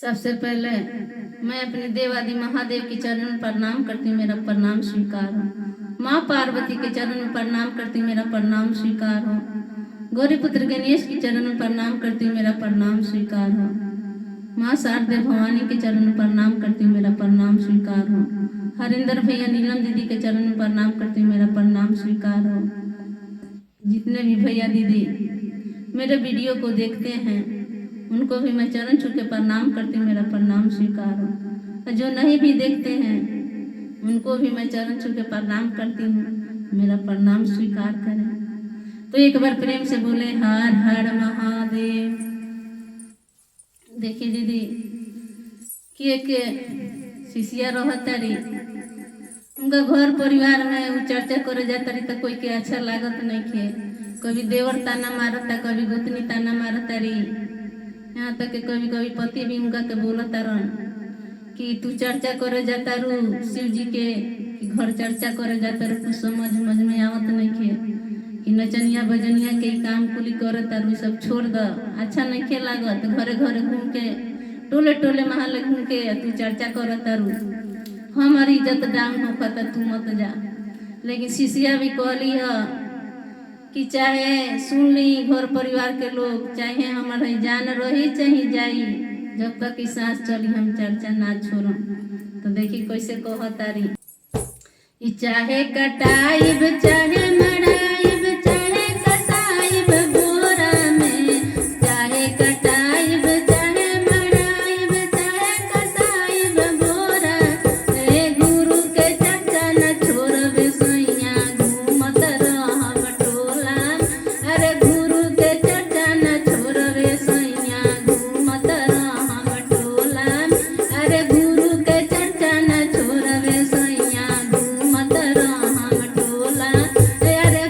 सबसे पहले मैं अपने देवादि महादेव के चरण में प्रणाम करती हूँ, मेरा प्रणाम स्वीकार हो। माँ पार्वती के चरण में प्रणाम करती हूँ, मेरा प्रणाम स्वीकार हो। गौरीपुत्र गणेश के चरण में प्रणाम करती हूँ, मेरा प्रणाम स्वीकार हो। माँ शारदे भवानी के चरण में प्रणाम करती हूँ, मेरा प्रणाम स्वीकार हो। हरिंदर भैया नीलम दीदी के चरण में प्रणाम करती हूँ, मेरा प्रणाम स्वीकार हो। जितने भी भैया दीदी मेरे वीडियो को देखते हैं उनको भी मैं चरण छू के प्रणाम करती हूँ, मेरा प्रणाम स्वीकार हो। और जो नहीं भी देखते हैं उनको भी मैं चरण छू के प्रणाम करती हूँ, मेरा प्रणाम स्वीकार करें। तो एक बार प्रेम से बोले हर हर महादेव। देखिए दीदी कि एक शिष्या रहतारी, उनका घर परिवार में वो चर्चा करे जाता रही तो कोई के अच्छा लागत नहीं खे। कभी देवर ताना मारता, कभी गोतनी ताना मारता रही, यहाँ तक कि कभी कभी पति भी उनका के बोलता रन कि तू चर्चा करे जाता रू शिव जी के, कि घर चर्चा करे जाता रू, कुछ समझ में आवत नहीं खे कि नचनिया बजनिया के काम कुली करता रू, सब छोड़ द, अच्छा नहीं खे लागत। घरे घरे घूम के टोले टोले महल घूम के तू चर्चा करता रू, हमारी इज्जत डाउन होता तू मत जा। लेकिन शिष्या भी कहली है कि चाहे सुन ली घर परिवार के लोग, चाहे हमारे जान रही चाहे जाई, जब तक कि सांस चली हम चर्चा ना छोड़म। तो देखी कैसे कहतारी, चाहे कटाइब चाहे मड़ाइब चाहे कसाइब बोरा में, चाहे कटाइब चाहे मड़ाइब चाहे कसाइब बोरा, रे गुरु के चर्चा न छोड़बे सैया घूमत रहब टोला। अरे गुरु के चर्चा न छोड़बे सैया घूमत रहब टोला। अरे गुरु के चर्चा न छोड़बे सैया घूमत रहब टोला। अरे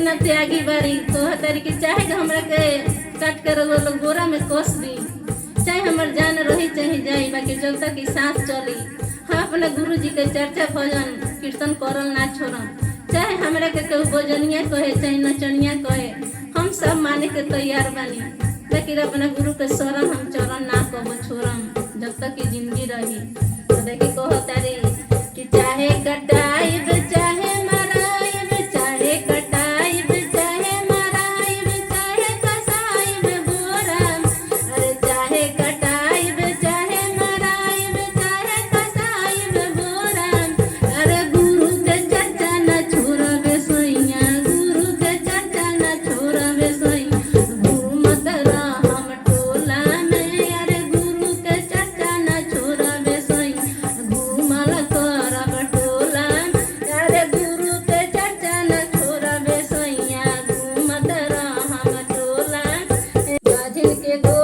कितना त्यागी बारी कह तारी कि चाहे हमरा के काट के रहो लोग बोरा में कस दी, चाहे हमर जान रही चाहे जाई, बाकी जब तक ई सांस चली हाँ अपने गुरु जी के चर्चा भजन कीर्तन करल ना छोड़म। चाहे हमरा के केहू भोजनिया कहे चाहे नचनिया कहे, हम सब माने के तैयार बानी, लेकिन अपने गुरु के शरण हम चरण ना कबो छोड़म जब तक की जिंदगी रही। तो देखी कहो तारी कि चाहे कटाइब चाहे मराइब, चाहे कटाइब चाहे मराइब, चाहे कसाइब बोरा, अरे चाहे कटाइब चाहे मराइब, चाहे कसाइब बोरा, अरे गुरु के चर्चा न छोड़बे सोइया, गुरु के चर्चा न छोड़बे सोइया, घूमत रहम टोला में, अरे गुरु के चर्चा न छोड़बे सोइया, घूमल करब टोला, अरे गुरु के चर्चा न छोड़बे सोइया, घूमत रहम टोला। बाझिन के गो